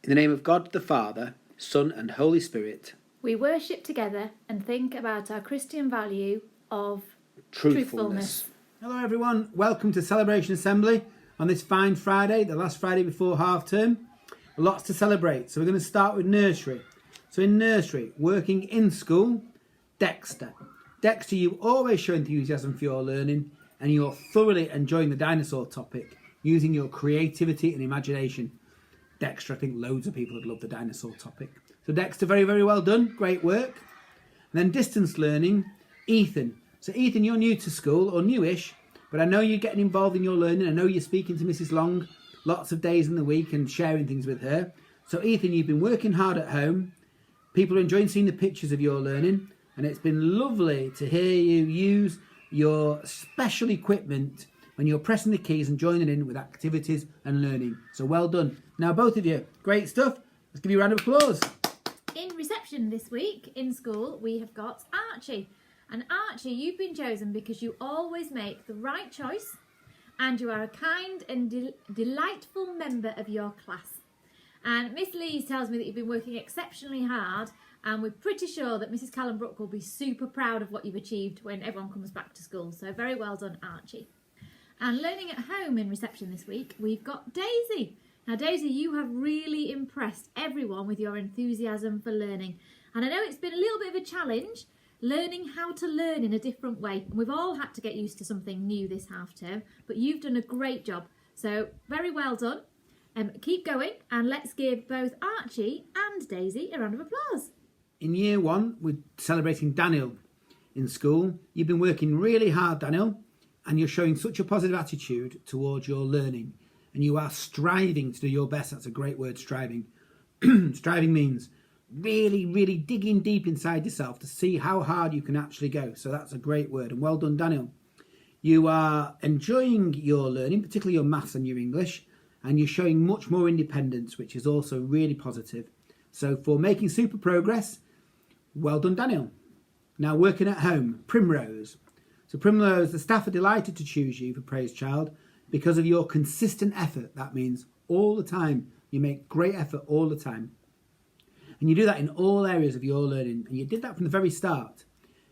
In the name of God the Father, Son and Holy Spirit. We worship together and think about our Christian value of truthfulness. Hello everyone, welcome to Celebration Assembly on this fine Friday, the last Friday before half term. Lots to celebrate, so we're going to start with nursery. So in nursery, working in school, Dexter. Dexter, you always show enthusiasm for your learning and you're thoroughly enjoying the dinosaur topic, using your creativity and imagination. Dexter, I think loads of people would love the dinosaur topic. So Dexter, very, very well done. Great work. And then distance learning, Ethan. So Ethan, you're new to school, or newish, but I know you're getting involved in your learning. I know you're speaking to Mrs. Long lots of days in the week and sharing things with her. So Ethan, you've been working hard at home. People are enjoying seeing the pictures of your learning. And it's been lovely to hear you use your special equipment when you're pressing the keys and joining in with activities and learning. So well done. Now, both of you, great stuff. Let's give you a round of applause. In reception this week in school, we have got Archie. And Archie, you've been chosen because you always make the right choice and you are a kind and delightful member of your class. And Miss Lees tells me that you've been working exceptionally hard, and we're pretty sure that Mrs. Callenbrook will be super proud of what you've achieved when everyone comes back to school. So very well done, Archie. And learning at home in reception this week, we've got Daisy. Now, Daisy, you have really impressed everyone with your enthusiasm for learning. And I know it's been a little bit of a challenge learning how to learn in a different way. And we've all had to get used to something new this half term, but you've done a great job. So very well done. Keep going, and let's give both Archie and Daisy a round of applause. In year one, we're celebrating Daniel in school. You've been working really hard, Daniel, and you're showing such a positive attitude towards your learning. And you are striving to do your best. That's a great word, striving. Striving means really, really digging deep inside yourself to see how hard you can actually go. So that's a great word. And well done, Daniel. You are enjoying your learning, particularly your maths and your English, and you're showing much more independence, which is also really positive. So for making super progress, well done, Daniel. Now working at home, Primrose. So Primrose, the staff are delighted to choose you for Praise Child because of your consistent effort. That means all the time. You make great effort all the time. And you do that in all areas of your learning. And you did that from the very start.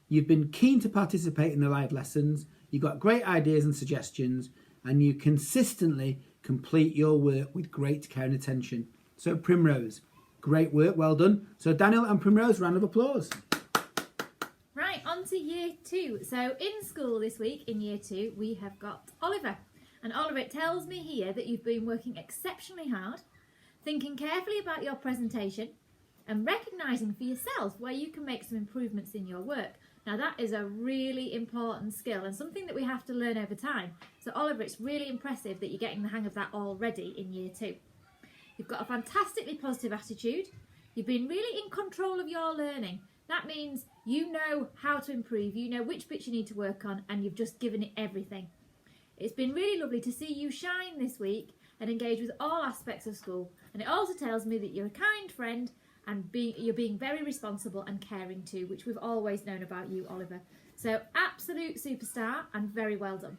You've been keen to participate in the live lessons. You've got great ideas and suggestions. And you consistently complete your work with great care and attention. So Primrose, great work, well done. So Daniel and Primrose, round of applause. Right, on to year two. So in school this week, in year two, we have got Oliver. And Oliver, it tells me here that you've been working exceptionally hard, thinking carefully about your presentation and recognising for yourself where you can make some improvements in your work. Now that is a really important skill and something that we have to learn over time. So Oliver, it's really impressive that you're getting the hang of that already in year two. You've got a fantastically positive attitude. You've been really in control of your learning. That means you know how to improve, you know which bits you need to work on, and you've just given it everything. It's been really lovely to see you shine this week and engage with all aspects of school. And it also tells me that you're a kind friend and you're being very responsible and caring too, which we've always known about you, Oliver. So absolute superstar and very well done.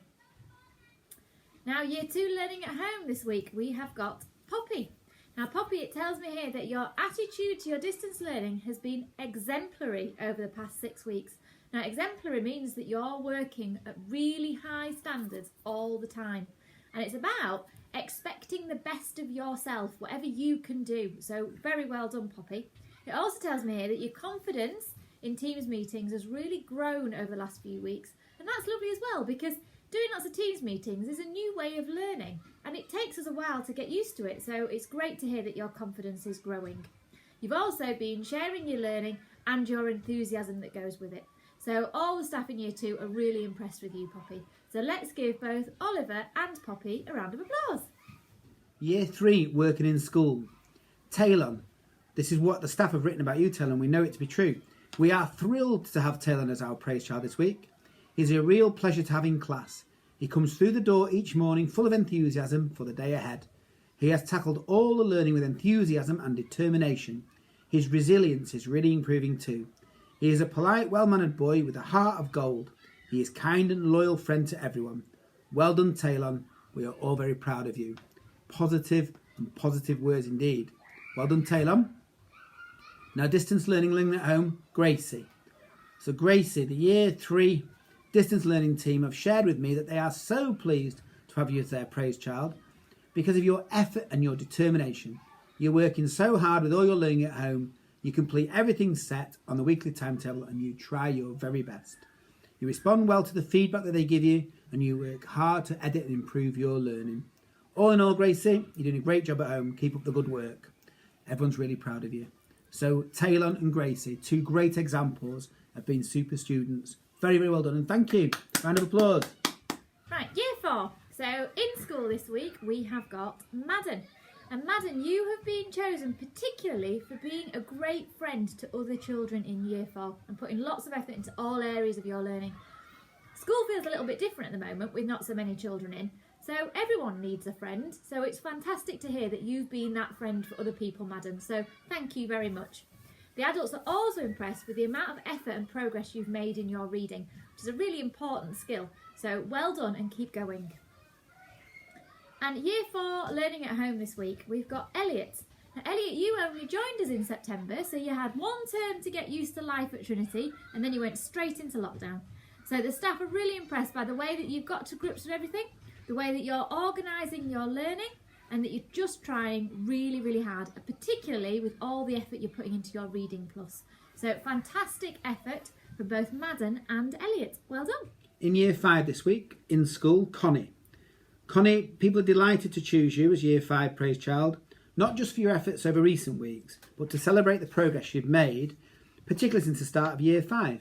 Now year two learning at home this week, we have got Poppy. Now Poppy, it tells me here that your attitude to your distance learning has been exemplary over the past 6 weeks. Now exemplary means that you're working at really high standards all the time. And it's about expecting the best of yourself, whatever you can do. So very well done, Poppy. It also tells me here that your confidence in Teams meetings has really grown over the last few weeks. And that's lovely as well, because doing lots of Teams meetings is a new way of learning. And it takes us a while to get used to it. So it's great to hear that your confidence is growing. You've also been sharing your learning and your enthusiasm that goes with it. So all the staff in year two are really impressed with you, Poppy. So let's give both Oliver and Poppy a round of applause. Year three, working in school. Talon. This is what the staff have written about you, Talon. We know it to be true. We are thrilled to have Talon as our Praise Child this week. He's a real pleasure to have in class. He comes through the door each morning full of enthusiasm for the day ahead. He has tackled all the learning with enthusiasm and determination. His resilience is really improving too. He is a polite, well-mannered boy with a heart of gold. He is kind and loyal friend to everyone. Well done, Talon. We are all very proud of you. Positive and positive words indeed. Well done, Talon. Now, distance learning at home, Gracie. So Gracie, the Year 3 distance learning team have shared with me that they are so pleased to have you as their praise child because of your effort and your determination. You're working so hard with all your learning at home. You complete everything set on the weekly timetable and you try your very best. You respond well to the feedback that they give you and you work hard to edit and improve your learning. All in all, Gracie, you're doing a great job at home. Keep up the good work. Everyone's really proud of you. So Talon and Gracie, 2 great examples of being super students. Very, very well done and thank you. Round of applause. Right, Year 4. So in school this week we have got Madden. And Madden, you have been chosen particularly for being a great friend to other children in Year 4 and putting lots of effort into all areas of your learning. School feels a little bit different at the moment with not so many children in, so everyone needs a friend. So it's fantastic to hear that you've been that friend for other people, Madden. So thank you very much. The adults are also impressed with the amount of effort and progress you've made in your reading, which is a really important skill. So well done and keep going. And Year 4 learning at home this week, we've got Elliot. Now, Elliot, you only joined us in September, so you had 1 term to get used to life at Trinity, and then you went straight into lockdown. So the staff are really impressed by the way that you've got to grips with everything, the way that you're organising your learning, and that you're just trying really, really hard, particularly with all the effort you're putting into your Reading Plus. So fantastic effort from both Madden and Elliot. Well done. In Year 5 this week, in school, Connie. Connie, people are delighted to choose you as Year 5 praise child, not just for your efforts over recent weeks, but to celebrate the progress you've made, particularly since the start of Year 5.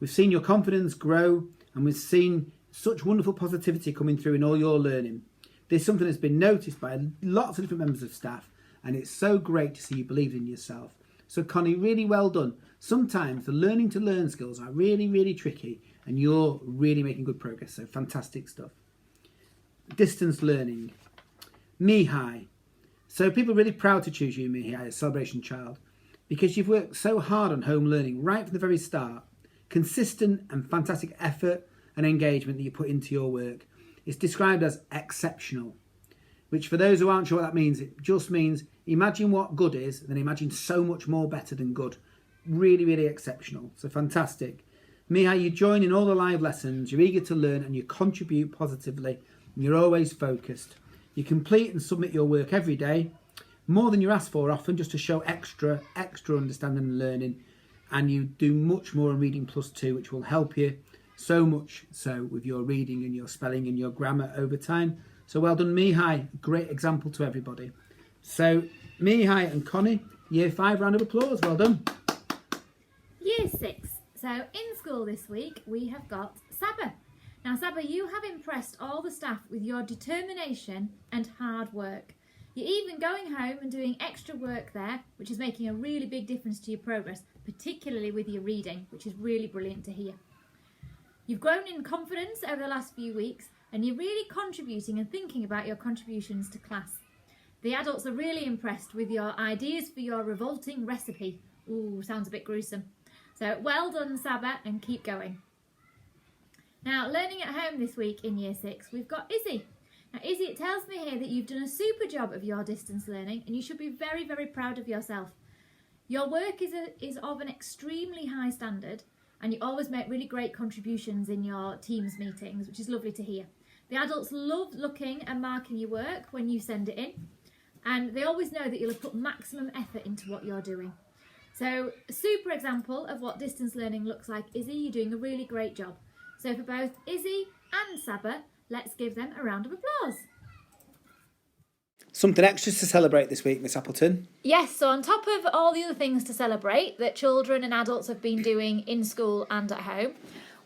We've seen your confidence grow and we've seen such wonderful positivity coming through in all your learning. This is something that's been noticed by lots of different members of staff and it's so great to see you believe in yourself. So Connie, really well done. Sometimes the learning to learn skills are really, really tricky and you're really making good progress, so fantastic stuff. Distance learning. Mihai. So people are really proud to choose you, Mihai, as Celebration Child because you've worked so hard on home learning right from the very start. Consistent and fantastic effort and engagement that you put into your work. It's described as exceptional, which for those who aren't sure what that means, it just means imagine what good is, then imagine so much more better than good. Really, really exceptional. So fantastic. Mihai, you join in all the live lessons, you're eager to learn and you contribute positively and you're always focused. You complete and submit your work every day, more than you're asked for often, just to show extra understanding and learning. And you do much more in Reading Plus 2, which will help you so much so with your reading and your spelling and your grammar over time. So well done, Mihai. Great example to everybody. So Mihai and Connie, Year 5, round of applause. Well done. Year 6. So in school this week, we have got Saba. Now, Saba, you have impressed all the staff with your determination and hard work. You're even going home and doing extra work there, which is making a really big difference to your progress, particularly with your reading, which is really brilliant to hear. You've grown in confidence over the last few weeks and you're really contributing and thinking about your contributions to class. The adults are really impressed with your ideas for your revolting recipe. Ooh, sounds a bit gruesome. So well done, Saba, and keep going. Now, learning at home this week in Year 6, we've got Izzy. Now, Izzy, it tells me here that you've done a super job of your distance learning and you should be very, very proud of yourself. Your work is of an extremely high standard and you always make really great contributions in your Teams meetings, which is lovely to hear. The adults love looking and marking your work when you send it in and they always know that you'll have put maximum effort into what you're doing. So, a super example of what distance learning looks like, Izzy, you're doing a really great job. So for both Izzy and Saba, let's give them a round of applause. Something extra to celebrate this week, Miss Appleton. Yes, so on top of all the other things to celebrate that children and adults have been doing in school and at home,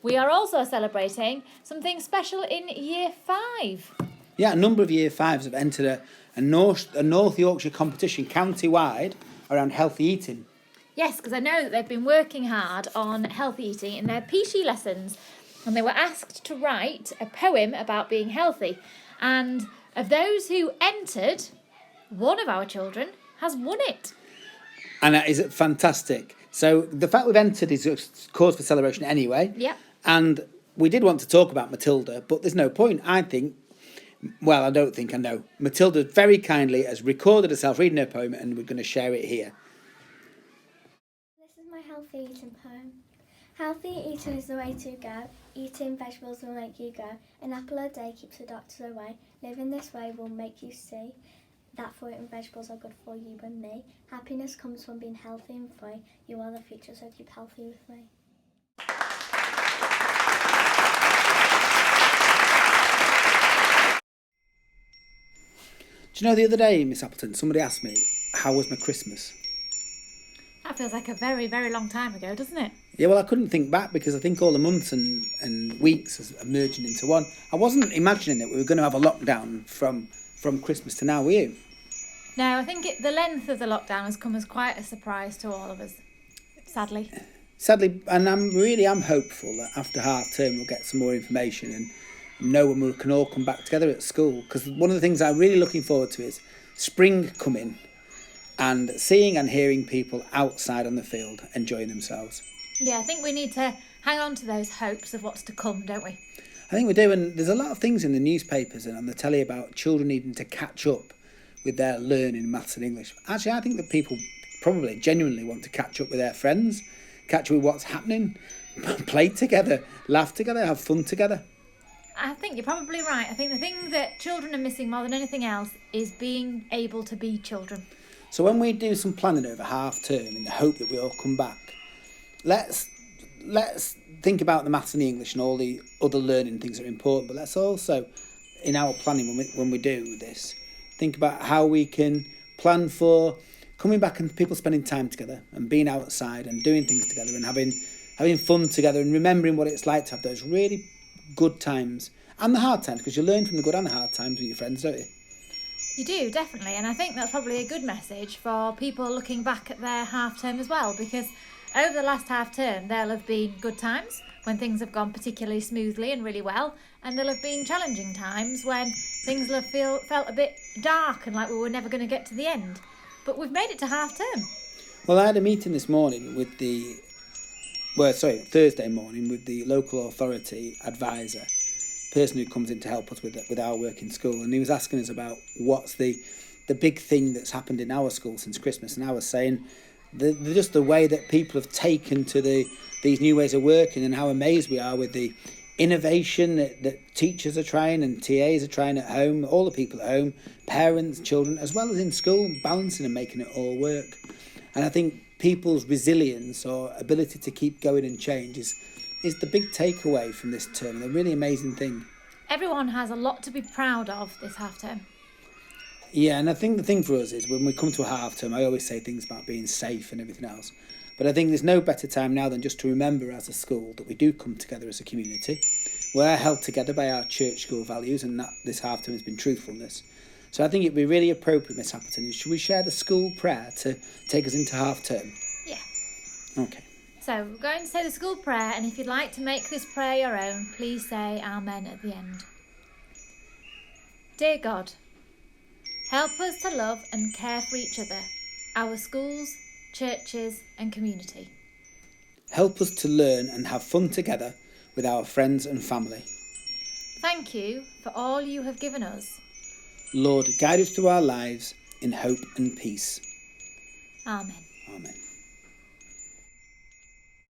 we are also celebrating something special in Year 5. Yeah, a number of Year 5s have entered a North Yorkshire competition county-wide around healthy eating. Yes, because I know that they've been working hard on healthy eating in their PE lessons. And they were asked to write a poem about being healthy. And of those who entered, one of our children has won it. And that is fantastic. So the fact we've entered is a cause for celebration anyway. Yep. And we did want to talk about Matilda, but there's no point. I think Well, I don't think I know. Matilda very kindly has recorded herself reading her poem, and we're going to share it here. This is my healthy eating poem. Healthy eating is the way to go. Eating vegetables will make you go. An apple a day keeps the doctors away. Living this way will make you see that fruit and vegetables are good for you and me. Happiness comes from being healthy and free. You are the future, so keep healthy with me. Do you know, the other day, Miss Appleton, somebody asked me, how was my Christmas? That feels like a very, very long time ago, doesn't it? Yeah, well, I couldn't think back because I think all the months and weeks are merging into one. I wasn't imagining that we were going to have a lockdown from Christmas to now, were you? No, I think the length of the lockdown has come as quite a surprise to all of us, sadly. Sadly, and I'm hopeful that after half term we'll get some more information and know when we can all come back together at school. Because one of the things I'm really looking forward to is spring coming and seeing and hearing people outside on the field enjoying themselves. Yeah, I think we need to hang on to those hopes of what's to come, don't we? I think we do, and there's a lot of things in the newspapers and on the telly about children needing to catch up with their learning maths and English. Actually, I think that people probably genuinely want to catch up with their friends, catch up with what's happening, play together, laugh together, have fun together. I think you're probably right. I think the thing that children are missing more than anything else is being able to be children. So when we do some planning over half term in the hope that we all come back, let's think about the maths and the English and all the other learning things that are important, but let's also, in our planning when we do this, think about how we can plan for coming back and people spending time together and being outside and doing things together and having fun together and remembering what it's like to have those really good times and the hard times, because you learn from the good and the hard times with your friends, don't you? You do, definitely, and I think that's probably a good message for people looking back at their half term as well, because over the last half term there'll have been good times when things have gone particularly smoothly and really well, and there'll have been challenging times when things will have felt a bit dark and like we were never going to get to the end. But we've made it to half term. Well, I had a meeting this morning with Thursday morning with the local authority advisor, person who comes in to help us with our work in school, and he was asking us about what's the big thing that's happened in our school since Christmas, and I was saying just the way that people have taken to these new ways of working and how amazed we are with the innovation that teachers are trying and TAs are trying at home, all the people at home, parents, children, as well as in school, balancing and making it all work. And I think people's resilience or ability to keep going and change is the big takeaway from this term, and a really amazing thing. Everyone has a lot to be proud of this half term. Yeah, and I think the thing for us is when we come to a half term, I always say things about being safe and everything else. But I think there's no better time now than just to remember as a school that we do come together as a community. We're held together by our church school values, and that this half term has been truthfulness. So I think it'd be really appropriate, Miss Appleton, should we share the school prayer to take us into half term? Yeah. Okay. So we're going to say the school prayer, and if you'd like to make this prayer your own, please say Amen at the end. Dear God, help us to love and care for each other, our schools, churches and community. Help us to learn and have fun together with our friends and family. Thank you for all you have given us. Lord, guide us through our lives in hope and peace. Amen. Amen.